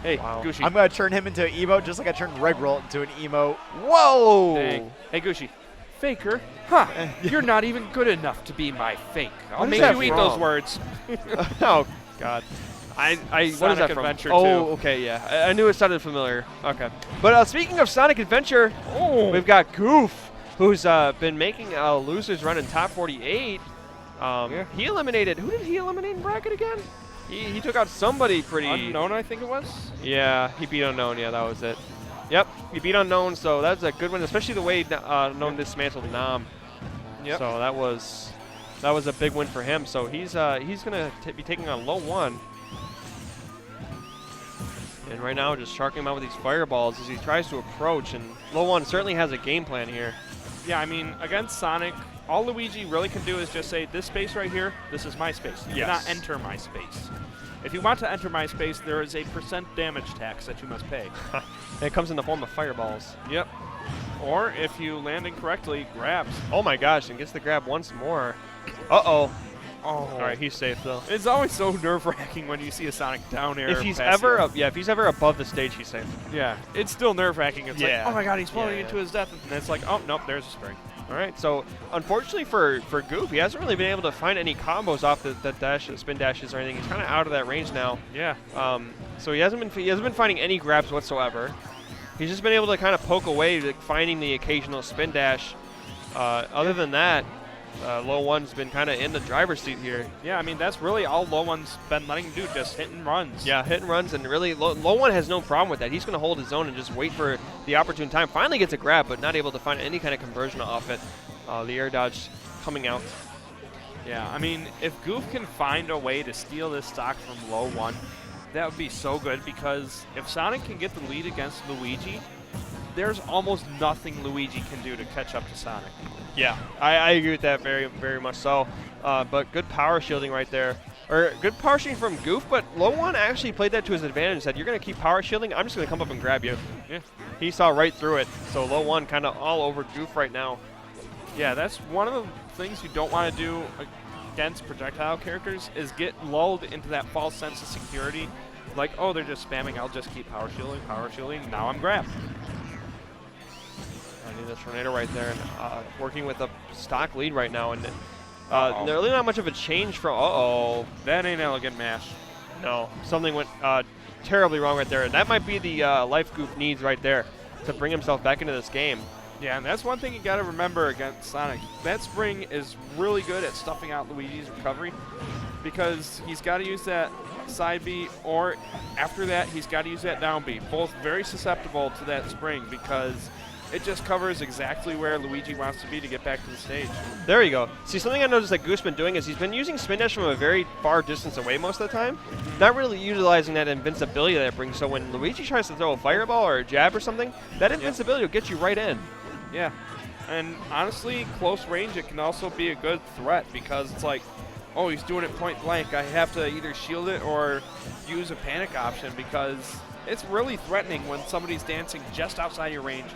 Hey, Wow. Gooshi. I'm going to turn him into an emote just like I turned Regroll into an emote. Whoa! Dang. Hey, Gooshi. Faker? Huh. You're not even good enough to be my fake. I'll What is make that you eat from? those words. Oh, God. What is Sonic that from? Adventure Oh, 2. okay, yeah. I knew it sounded familiar. Okay. But speaking of Sonic Adventure, Oh. we've got Goof, who's been making a loser's run in top 48. Yeah. He eliminated, who did he eliminate in bracket again? He took out somebody pretty. Unknown, I think it was. Yeah, he beat Unknown. Yeah, that was it. Yep, he beat Unknown, so that's a good one, especially the way Unknown dismantled Nam. Yep. So that was a big win for him. So he's gonna be taking on LOE1. And right now, just sharking him out with these fireballs as he tries to approach. And LOE1 certainly has a game plan here. Yeah, I mean, against Sonic, all Luigi really can do is just say, this space right here, this is my space. You cannot enter my space. If you want to enter my space, there is a % damage tax that you must pay. And it comes in the form of fireballs. Yep. Or if you land incorrectly, grabs. Oh my gosh, and gets the grab once more. Uh-oh. Oh. All right, he's safe though. It's always so nerve-wracking when you see a Sonic down air. If he's pass ever, you. if he's ever above the stage, he's safe. Yeah, it's still nerve-wracking. It's Yeah. like, oh my god, he's floating Yeah, into his death. And it's like, oh, nope, there's a spring. All right, so unfortunately for Goof, he hasn't really been able to find any combos off the spin dashes or anything. He's kind of out of that range now. Yeah. So he hasn't been finding any grabs whatsoever. He's just been able to kind of poke away, like finding the occasional spin dash. Other than that, LOE1's been kind of in the driver's seat here. Yeah, I mean, that's really all LOE1's been letting him do, just hit and runs. Yeah, hit and runs, and really, LOE1 has no problem with that. He's going to hold his own and just wait for the opportune time. Finally gets a grab, but not able to find any kind of conversion off it. The air dodge coming out. Yeah, I mean, if Goof can find a way to steal this stock from LOE1, that would be so good, because if Sonic can get the lead against Luigi, there's almost nothing Luigi can do to catch up to Sonic. Yeah, I agree with that very, very much so. But good power shielding right there. Or good power shielding from Goof, but LOE1 actually played that to his advantage. Said, you're going to keep power shielding, I'm just going to come up and grab you. Yeah. He saw right through it. So LOE1 kind of all over Goof right now. Yeah, that's one of the things you don't want to do against projectile characters, is get lulled into that false sense of security. Like, oh, they're just spamming, I'll just keep power shielding, now I'm grabbed. I need the tornado right there, and working with a stock lead right now, and Uh-oh. really not much of a change from. That ain't elegant mash. No, something went terribly wrong right there, and that might be the life Goof needs right there to bring himself back into this game. Yeah, and that's one thing you got to remember against Sonic. That spring is really good at stuffing out Luigi's recovery, because he's got to use that side B, or after that, he's got to use that down B. Both very susceptible to that spring, because it just covers exactly where Luigi wants to be to get back to the stage. There you go. See, something I noticed that Goof's been doing is he's been using spin dash from a very far distance away most of the time, not really utilizing that invincibility that it brings. So when Luigi tries to throw a fireball or a jab or something, that invincibility will get you right in. Yeah, and honestly, close range, it can also be a good threat, because it's like, oh, he's doing it point blank. I have to either shield it or use a panic option, because it's really threatening when somebody's dancing just outside your range,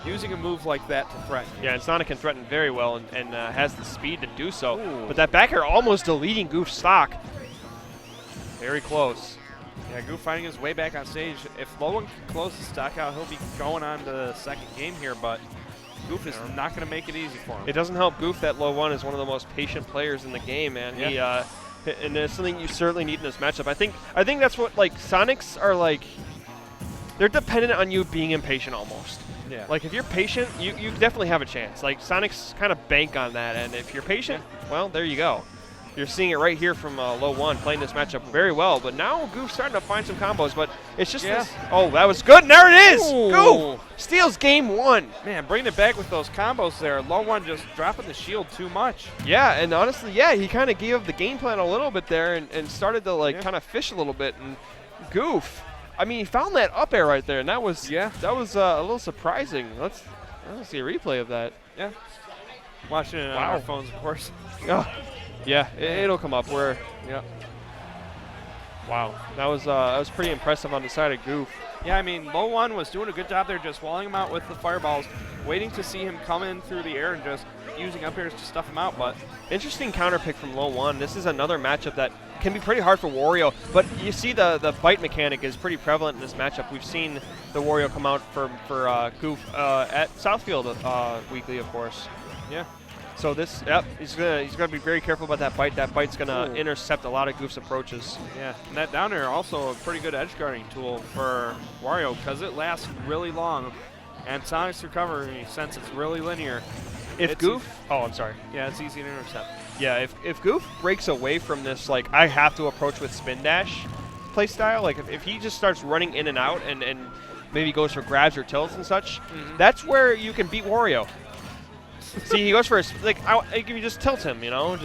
using a move like that to threaten. Yeah, and Sonic can threaten very well and has the speed to do so. Ooh. But that back air almost deleting Goof's stock. Very close. Yeah, Goof finding his way back on stage. If LOE1 can close the stock out, he'll be going on to the second game here, but Goof is not going to make it easy for him. It doesn't help Goof that LOE1 is one of the most patient players in the game, man. Yeah. And it's something you certainly need in this matchup. I think that's what, like, Sonics are like, they're dependent on you being impatient almost. Yeah. Like, if you're patient, you definitely have a chance. Like, Sonics kind of bank on that, and if you're patient, well, there you go. You're seeing it right here from LOE1 playing this matchup very well, but now Goof's starting to find some combos, but it's just this. Oh, that was good, and there it is! Ooh. Goof steals game one. Man, bringing it back with those combos there. LOE1 just dropping the shield too much. Yeah, and honestly, yeah, he kind of gave up the game plan a little bit there and started to, like, kind of fish a little bit, and Goof, I mean, he found that up air right there, and that was a little surprising. Let's see a replay of that. Yeah. Watching it on our phones, of course. Oh, yeah, it'll come up. Yep. Wow, that was pretty impressive on the side of Goof. Yeah, I mean, LOE1 was doing a good job there just walling him out with the fireballs, waiting to see him come in through the air and just using up airs to stuff him out. But interesting counter pick from LOE1. This is another matchup that can be pretty hard for Wario, but you see the bite mechanic is pretty prevalent in this matchup. We've seen the Wario come out for Goof at Southfield weekly, of course. yeah. So this, he's gonna be very careful about that bite. That bite's gonna intercept a lot of Goof's approaches. Yeah, and that down air also a pretty good edge guarding tool for Wario because it lasts really long, and Sonic's recovery, since it's really linear. If Goof, I'm sorry. Yeah, it's easy to intercept. Yeah, if Goof breaks away from this, like, I have to approach with spin dash play style, like if he just starts running in and out and maybe goes for grabs or tilts and such, that's where you can beat Wario. See, he goes for if you just tilt him, you know,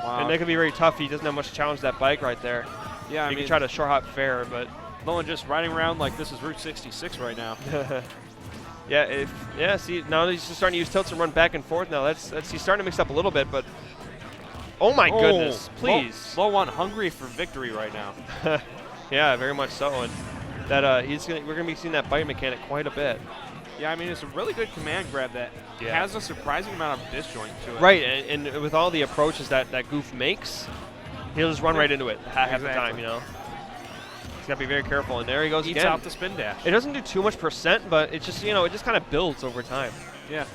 Wow. And that can be very tough. He doesn't have much to challenge that bike right there. Yeah, I you mean, can try to short hop fair, but LOE1 just riding around like this is Route 66 right now. See, now he's just starting to use tilts and run back and forth now. He's starting to mix up a little bit, but oh my goodness, please. LOE1 hungry for victory right now. Yeah, very much so. And that we're gonna be seeing that bite mechanic quite a bit. Yeah, I mean, it's a really good command grab that has a surprising amount of disjoint to it. Right, and with all the approaches that Goof makes, he'll just run right into it half the time, you know. He's got to be very careful, and there he goes Eats again. out the spin dash. It doesn't do too much percent, but it just, it just kind of builds over time. Yeah.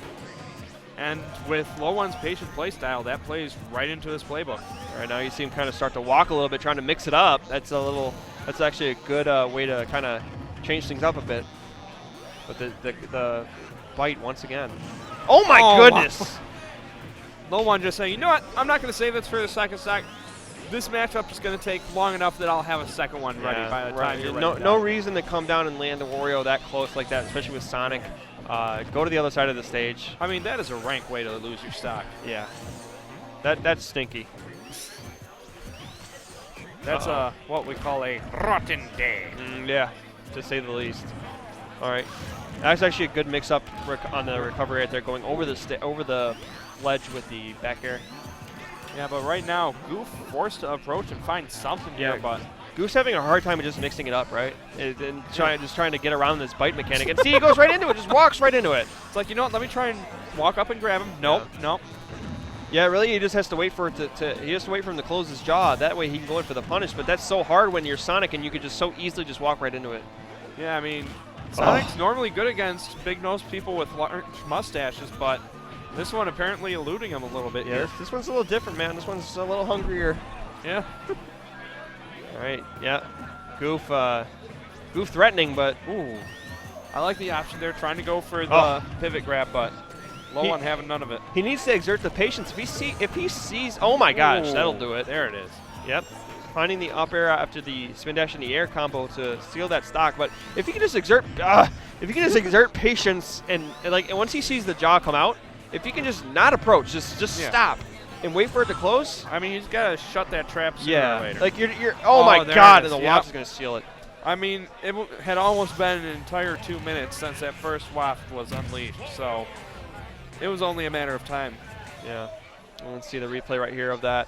And with LOE1's patient play style, that plays right into his playbook. Right now you see him kind of start to walk a little bit, trying to mix it up. That's actually a good way to kind of change things up a bit. But the bite once again. Oh my goodness! Wow. LOE1 just saying, you know what? I'm not going to save this for the second stock. This matchup is going to take long enough that I'll have a second one ready by the time you're ready. No reason to come down and land the Wario that close like that, especially with Sonic. Go to the other side of the stage. I mean, that is a rank way to lose your stock. Yeah. That's stinky. That's what we call a rotten day. Yeah, to say the least. All right. That's actually a good mix-up on the recovery right there, going over the ledge with the back air. Yeah, but right now, Goof forced to approach and find something here, but Goof's having a hard time of just mixing it up, right? And just trying to get around this bite mechanic. And see, he goes right into it, just walks right into it. It's like, you know what, let me try and walk up and grab him. Nope, nope. Yeah, really, he just has to wait for it he has to wait for him to close his jaw. That way he can go in for the punish, but that's so hard when you're Sonic and you could just so easily just walk right into it. Yeah, I mean, Sonic's normally good against big-nosed people with large mustaches, but this one apparently eluding him a little bit here. This one's a little different, man. This one's a little hungrier. Yeah. All right, yeah. Goof threatening, but ooh. I like the option there, trying to go for the pivot grab, but LOE1 having none of it. He needs to exert the patience. If he sees, oh my gosh, that'll do it. There it is. Yep. Finding the up air after the spin dash in the air combo to steal that stock, but if he can just exert, patience and once he sees the jaw come out, if he can just not approach, just stop and wait for it to close. I mean, he's got to shut that trap sooner or later. Like you're oh my god, and the waft is gonna seal it. I mean, it had almost been an entire 2 minutes since that first waft was unleashed, so it was only a matter of time. Yeah. Well, let's see the replay right here of that.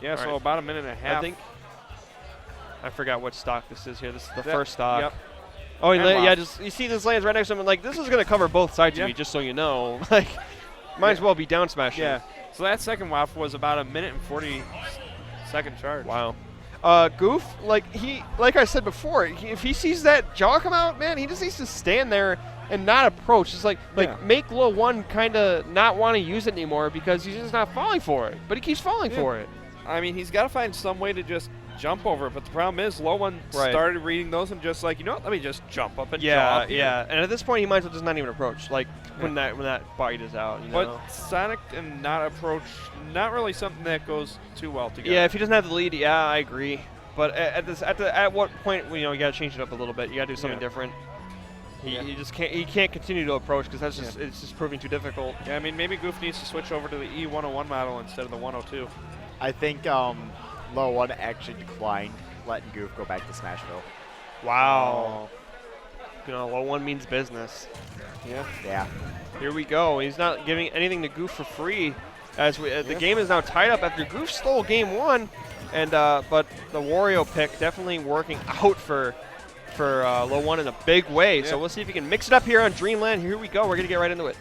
Yeah, so about a minute and a half. I think. I forgot what stock this is here. This is the first stock. Yep. Oh, you see this lands right next to him, and like this is gonna cover both sides of me, just so you know. Like, might as well be down smashing. Yeah. So that second waft was about a minute and 40-second charge. Wow. Goof, like I said before, if he sees that jaw come out, man, he just needs to stand there and not approach. Just make LOE1 kind of not want to use it anymore because he's just not falling for it. But he keeps falling for it. I mean, he's got to find some way to just jump over it. But the problem is, LOE1 started reading those and just like, you know what, let me just jump up and jump. Yeah. And at this point, he might as well just not even approach. Like when that bite is out. You know? But Sonic and not approach, not really something that goes too well together. Yeah, if he doesn't have the lead, I agree. But at what point, you got to change it up a little bit. You got to do something different. He can't continue to approach because that's it's just proving too difficult. Yeah, I mean, maybe Goof needs to switch over to the E101 model instead of the 102. I think LOE1 actually declined letting Goof go back to Smashville. Wow. LOE1 means business. Yeah. Here we go. He's not giving anything to Goof for free. as the game is now tied up after Goof stole game 1, and but the Wario pick definitely working out for LOE1 in a big way. So we'll see if he can mix it up here on Dreamland. Here we go. We're gonna get right into it.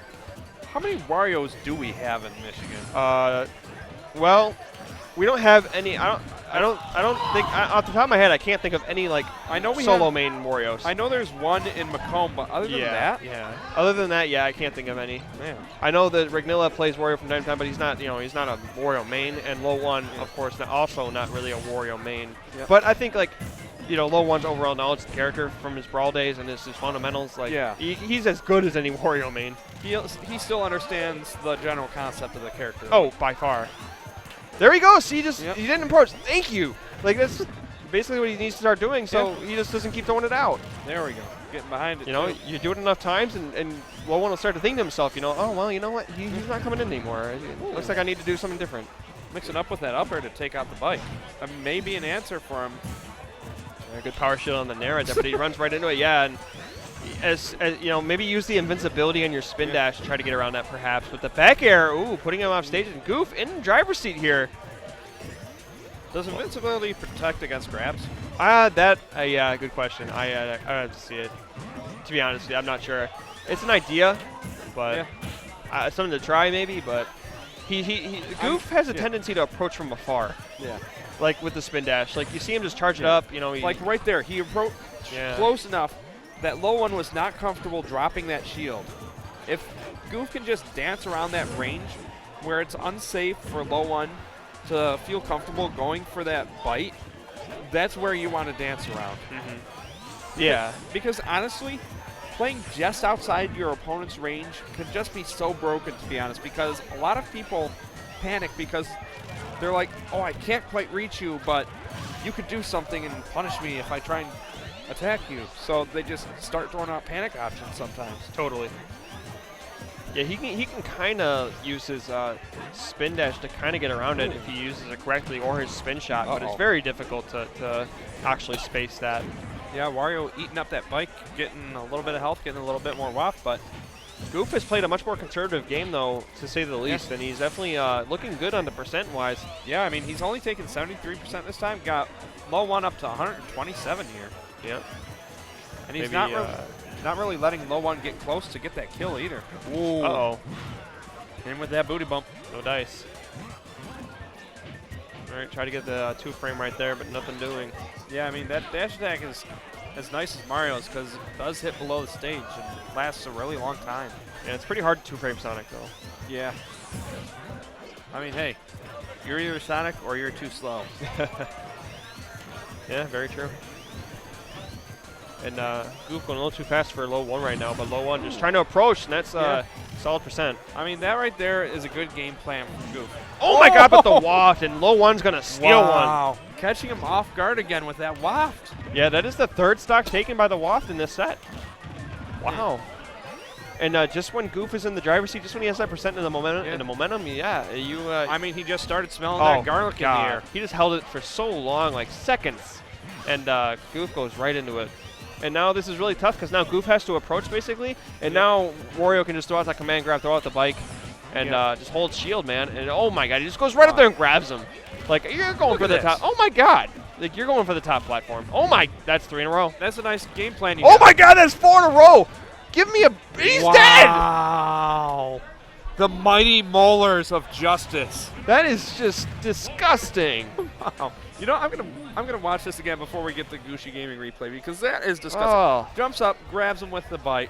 How many Warios do we have in Michigan? Well, we don't have any. I don't think off the top of my head I can't think of any like I know we solo have, main Warios. I know there's one in Macomb, but other than that, Other than that, I can't think of any. man. I know that Ragnilla plays Wario from time to time, but he's not, he's not a Wario main, and LOE1, of course, also not really a Wario main. Yep. But I think like, LOE1's overall knowledge of the character from his Brawl days and his fundamentals, like, he's as good as any Wario main. He still understands the general concept of the character. Oh, by far. There he goes. He didn't approach. Thank you. Like that's basically what he needs to start doing. So he just doesn't keep throwing it out. There we go. Getting behind it. You do it enough times, and LOE1 will start to think to himself, oh well, you know what? He's not coming in anymore. It looks like I need to do something different. Mixing up with that up air to take out the bike. Maybe an answer for him. A good power shield on the Nair, but he runs right into it. Yeah, and as maybe use the invincibility on your spin dash to try to get around that perhaps. But the back air, putting him off stage, and Goof in the driver's seat here. Does invincibility protect against grabs? Yeah, good question. I have to see it. To be honest with you, I'm not sure. It's an idea, but something to try maybe. But Goof has a tendency to approach from afar. Yeah. Like with the spin dash, like you see him just charge it up. Like right there, he approached close enough that LOE1 was not comfortable dropping that shield. If Goof can just dance around that range where it's unsafe for LOE1 to feel comfortable going for that bite, that's where you want to dance around. Yeah. Because honestly, playing just outside your opponent's range can just be so broken, to be honest, because a lot of people panic because they're like, oh, I can't quite reach you, but you could do something and punish me if I try and attack you. So they just start throwing out panic options sometimes. Totally. Yeah, he can kind of use his spin dash to kind of get around it if he uses it correctly, or his spin shot, but it's very difficult to actually space that. Yeah, Wario eating up that bike, getting a little bit of health, getting a little bit more waft, but Goof has played a much more conservative game, though, to say the least, and he's definitely looking good on the percent-wise. Yeah, I mean, he's only taken 73% this time, got LOE1 up to 127 here. Yeah. And he's not really letting LOE1 get close to get that kill either. Ooh. Uh-oh. In with that booty bump. No dice. All right, try to get the 2-frame right there, but nothing doing. Yeah, I mean, that dash attack is as nice as Mario's because it does hit below the stage and lasts a really long time. Yeah, it's pretty hard to 2-frame Sonic, though. Yeah. I mean, hey, you're either Sonic or you're too slow. Yeah, very true. And Goof going a little too fast for LOE1 right now, but LOE1 just trying to approach, and that's solid percent. I mean, that right there is a good game plan from Goof. Oh my god, but the waft, and LOE1's going to steal one. Catching him off guard again with that waft. Yeah, that is the third stock taken by the waft in this set. Wow. And just when Goof is in the driver's seat, just when he has that percent in the momentum, I mean, he just started smelling that garlic in the air. He just held it for so long, like seconds, and Goof goes right into it. And now this is really tough because now Goof has to approach basically, and now Wario can just throw out that command grab, throw out the bike, and just hold shield, man. And oh my god, he just goes right up there and grabs him. Like, you're going for the top. Oh my god. Like, you're going for the top platform. Oh my, that's 3 in a row. That's a nice game plan. Oh my god, that's 4 in a row. Give me a, he's dead. Wow. The mighty molars of justice. That is just disgusting. Wow. You know, I'm gonna watch this again before we get the GooshiGaming replay because that is disgusting. Oh. Jumps up, grabs him with the bite,